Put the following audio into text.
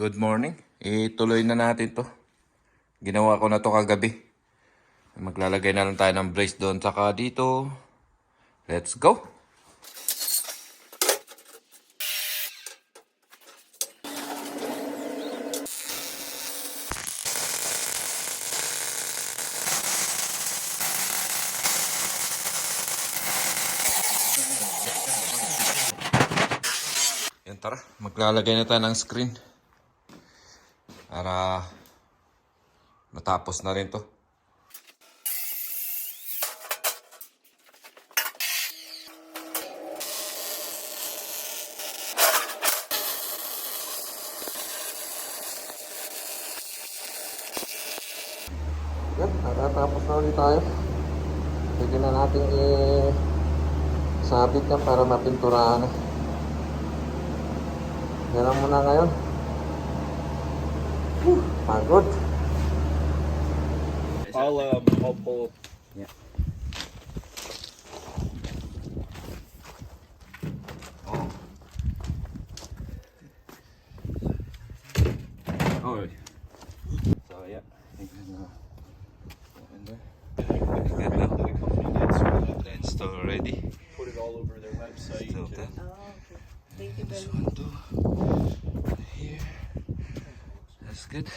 Good morning. Ituloy na natin to. Ginawa ko na to kagabi. Maglalagay na lang tayo ng brace doon saka dito. Let's go! Yan, tara. Maglalagay na tayo ng screen. Para matapos na rin to. Yan, nakatapos na ulit tayo. Pwede na natin sabit yan para mapinturahan na. Yan lang muna ngayon. Pagod. I'll pull. Yeah. Oh. Oh. So yeah. It's still ready. Put it all over their website. Still done. Oh, okay. Thank you very This much. one too. Here. That's good.